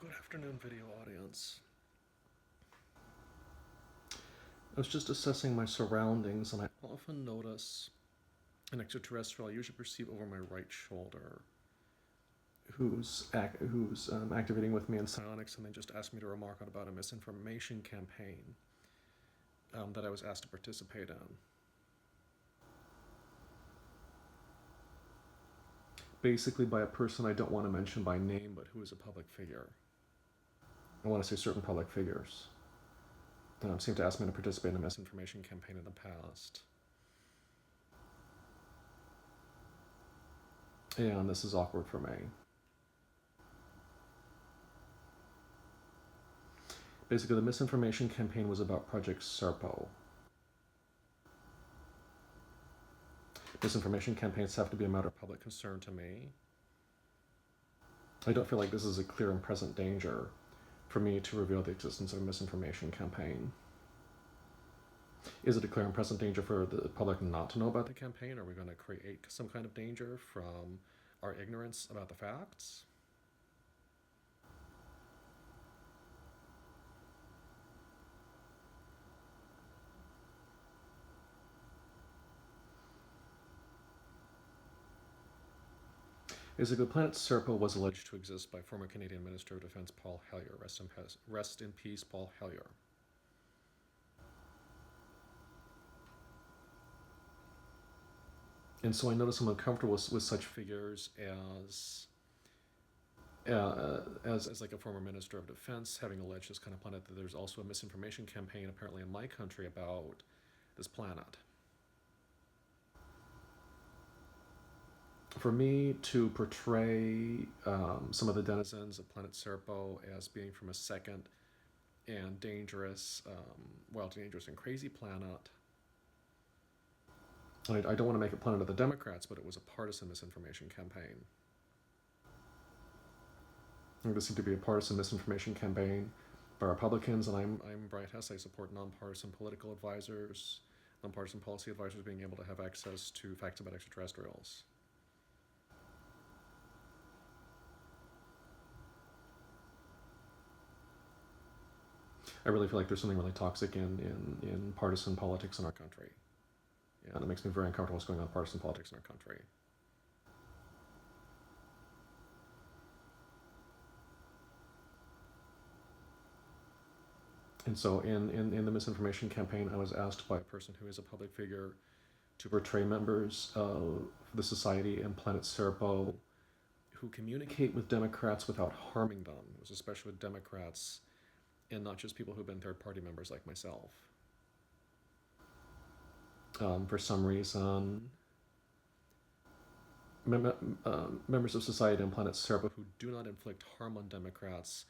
Good afternoon, video audience. I was just assessing my surroundings, and I often notice an extraterrestrial I usually perceive over my right shoulder who's activating with me in psionics, and they just asked me to remark on about a misinformation campaign that I was asked to participate in. Basically by a person I don't want to mention by name, but who is a public figure. I want to say certain public figures. Seem to ask me to participate in a misinformation campaign in the past. And this is awkward for me. Basically, the misinformation campaign was about Project Serpo. Misinformation campaigns have to be a matter of public concern to me. I don't feel like this is a clear and present danger for me to reveal the existence of a misinformation campaign. Is it a clear and present danger for the public not to know about the campaign? Are we going to create some kind of danger from our ignorance about the facts? Basically, planet Serpo was alleged to exist by former Canadian Minister of Defense Paul Hellyer. Rest in peace, Paul Hellyer. And so I notice I'm uncomfortable with such figures as like a former Minister of Defense having alleged this kind of planet, that there's also a misinformation campaign apparently in my country about this planet. For me to portray some of the denizens of planet Serpo as being from a second and dangerous, dangerous and crazy planet, I don't want to make it planet of the Democrats, but it was a partisan misinformation campaign. There seemed to be a partisan misinformation campaign by Republicans, and I'm Bright Hess. I support nonpartisan political advisors, nonpartisan policy advisors being able to have access to facts about extraterrestrials. I really feel like there's something really toxic in partisan politics in our country. And it makes me very uncomfortable what's going on in partisan politics in our country. And so in the misinformation campaign, I was asked by a person who is a public figure to portray members of the society and Planet Serpo who communicate with Democrats without harming them. It was especially with Democrats and not just people who've been third-party members like myself. For some reason, members of society and Planet Serpo who do not inflict harm on Democrats,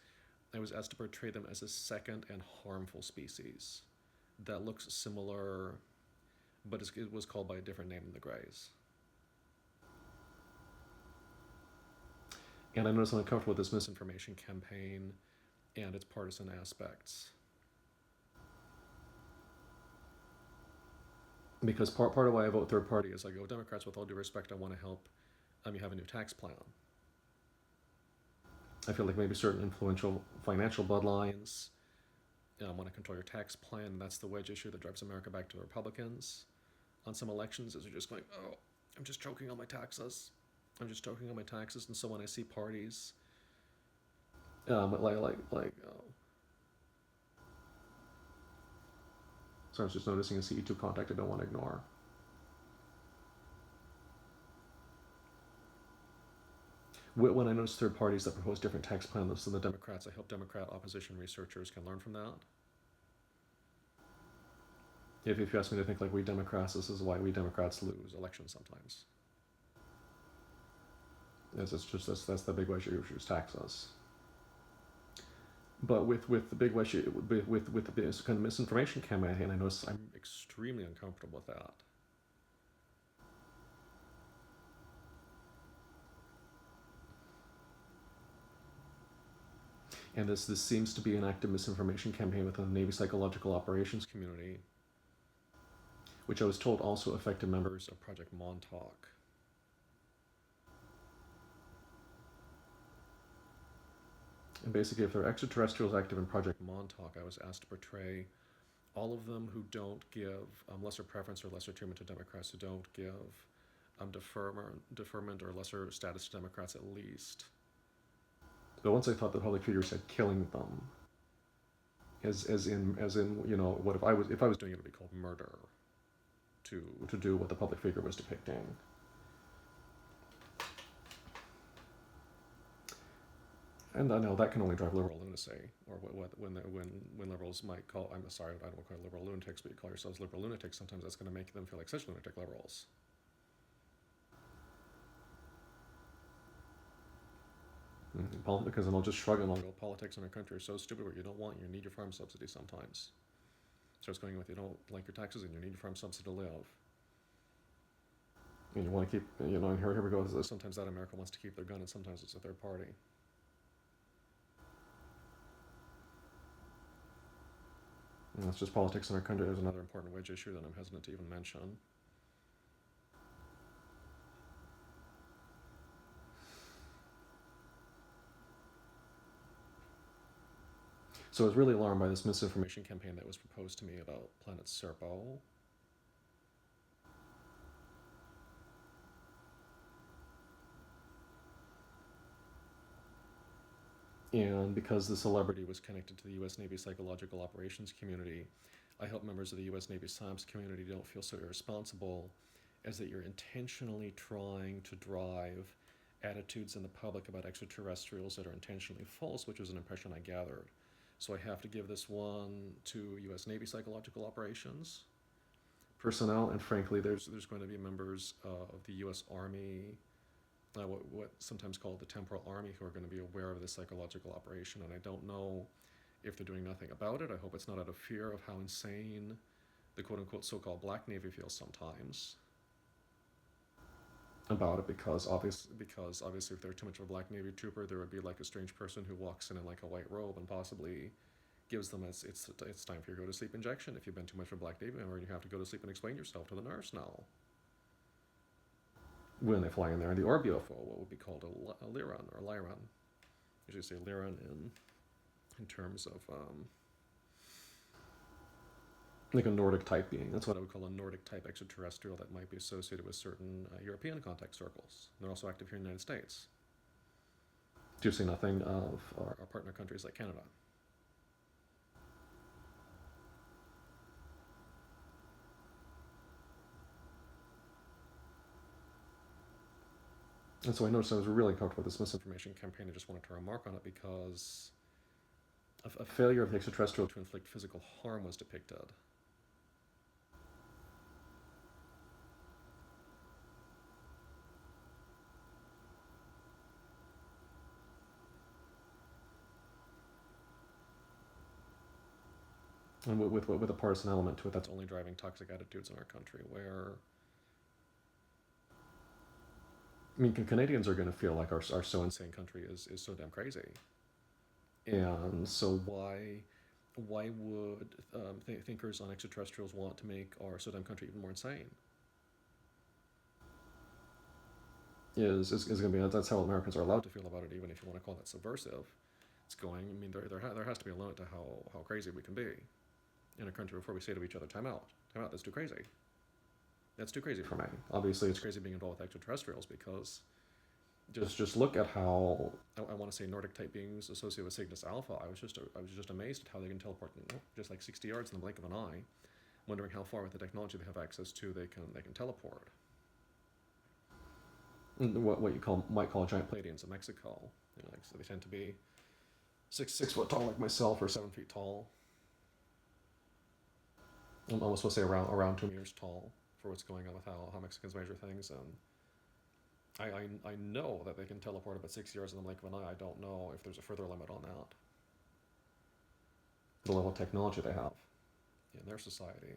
I was asked to portray them as a second and harmful species that looks similar, but it was called by a different name than the Greys. And I noticed I'm uncomfortable with this misinformation campaign and its partisan aspects. Because part of why I vote third party is I go, Democrats, with all due respect, I want to help you have a new tax plan. I feel like maybe certain influential financial bloodlines want to control your tax plan. That's the wedge issue that drives America back to the Republicans on some elections, is they're just going, oh, I'm just choking on my taxes. I'm just choking on my taxes. And so when I see parties, so I was just noticing a CE2 contact I don't want to ignore. When I notice third parties that propose different tax plans than the Democrats, I hope Democrat opposition researchers can learn from that. If you ask me to think like we Democrats, this is why we Democrats lose elections sometimes. That's the big issue, which is taxes. But with the big issue, with this kind of misinformation campaign, I notice I'm extremely uncomfortable with that. And this seems to be an active misinformation campaign within the Navy psychological operations community, which I was told also affected members of Project Montauk. And basically, if there are extraterrestrials active in Project Montauk, I was asked to portray all of them who don't give lesser preference or lesser treatment to Democrats, who don't give deferment or lesser status to Democrats at least. But once I thought the public figure said killing them, as in what if I was doing it, would be called murder to do what the public figure was depicting. And I know that can only drive liberal lunacy, or when liberals might call, I'm sorry, I don't want to call liberal lunatics, but you call yourselves liberal lunatics, sometimes that's going to make them feel like such lunatic liberals. Because then I'll just shrug and I'll go, politics in our country are so stupid where you don't need your farm subsidy sometimes. Starts going with, you don't like your taxes and you need your farm subsidy to live. And you want to keep, and here we go. Sometimes that America wants to keep their gun, and sometimes it's a third party. And that's just politics in our country. There's another important wedge issue that I'm hesitant to even mention. So I was really alarmed by this misinformation campaign that was proposed to me about planet Serpo. And because the celebrity was connected to the U.S. Navy psychological operations community, I hope members of the U.S. Navy science community don't feel so irresponsible as that you're intentionally trying to drive attitudes in the public about extraterrestrials that are intentionally false, which was an impression I gathered. So I have to give this one to U.S. Navy psychological operations personnel, and frankly, there's going to be members of the U.S. Army, what sometimes called the temporal army, who are going to be aware of this psychological operation, and I don't know if they're doing nothing about it. I hope it's not out of fear of how insane the quote-unquote so-called Black Navy feels sometimes about it, because obviously if they're too much of a Black Navy trooper, there would be like a strange person who walks in like a white robe and possibly gives them it's time for your go to sleep injection if you've been too much of a Black Navy member, and you have to go to sleep and explain yourself to the nurse now. When they fly in there in the Orbufo, what would be called a Lyran or a Lyran. Usually say Lyran in terms of like a Nordic type being. That's what I would call a Nordic type extraterrestrial that might be associated with certain European contact circles. They're also active here in the United States. To say nothing of our partner countries like Canada. And so I noticed I was really uncomfortable with this misinformation campaign. I just wanted to remark on it because a failure of the extraterrestrial to inflict physical harm was depicted. And with a partisan element to it that's only driving toxic attitudes in our country, where Canadians are going to feel like our so insane country is so damn crazy. And so why would thinkers on extraterrestrials want to make our so damn country even more insane? Is going to be, that's how Americans are allowed to feel about it, even if you want to call that subversive. It's going, there has to be a limit to how crazy we can be in a country before we say to each other, time out, that's too crazy. That's too crazy for me. Obviously, it's crazy being involved with extraterrestrials, because just look at how I want to say Nordic type beings associated with Cygnus Alpha. I was just amazed at how they can teleport just like 60 yards in the blink of an eye. Wondering how far with the technology they have access to they can teleport. What you might call giant Pleiadians in Mexico. So they tend to be 6 foot tall like myself, or 7 feet tall. I'm almost supposed to say around 2 meters tall for what's going on with how Mexicans measure things. And I know that they can teleport about 6 yards in the blink of an eye. I don't know if there's a further limit on that. The level of technology they have in their society.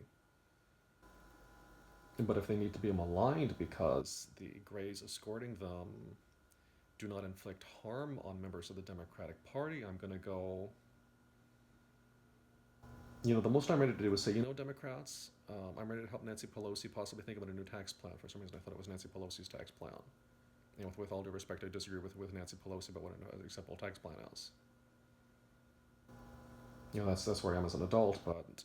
But if they need to be maligned because the Greys escorting them do not inflict harm on members of the Democratic Party, I'm going to go... the most I'm ready to do is say, Democrats, I'm ready to help Nancy Pelosi possibly think about a new tax plan. For some reason, I thought it was Nancy Pelosi's tax plan. With all due respect, I disagree with Nancy Pelosi about what an acceptable tax plan is. You know, that's where I am as an adult, but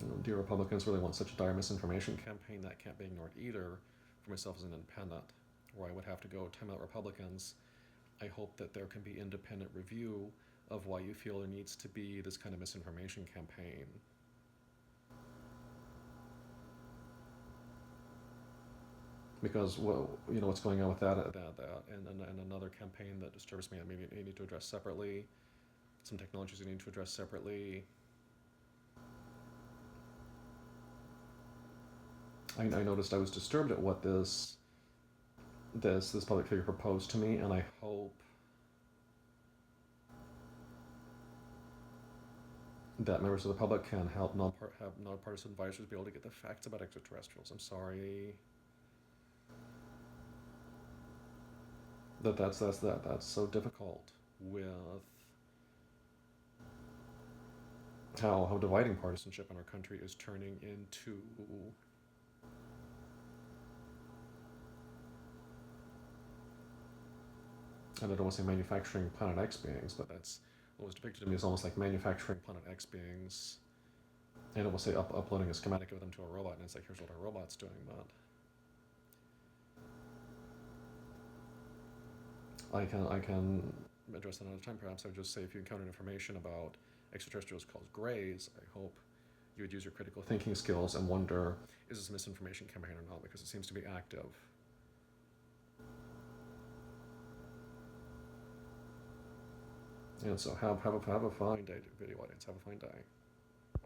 you know, do Republicans really want such a dire misinformation campaign? That can't be ignored either. For myself as an independent, where I would have to go time out Republicans, I hope that there can be independent review of why you feel there needs to be this kind of misinformation campaign. Because, well, you know what's going on with and another campaign that disturbs me that maybe you need to address separately. Some technologies you need to address separately. I noticed I was disturbed at what this public figure proposed to me, and I hope that members of the public can help have nonpartisan advisors be able to get the facts about extraterrestrials. I'm sorry that's so difficult with how dividing partisanship in our country is turning into, and I don't want to say manufacturing Planet X beings, but that's what was depicted to me as almost like manufacturing Planet X beings, and it will say uploading a schematic of them to a robot, and it's like, here's what our robot's doing, but I can address that another time. Perhaps I would just say, if you encounter information about extraterrestrials called greys, I hope you would use your critical thinking skills and wonder, is this a misinformation campaign or not? Because it seems to be active. And so have a fine day, video audience. Have a fine day.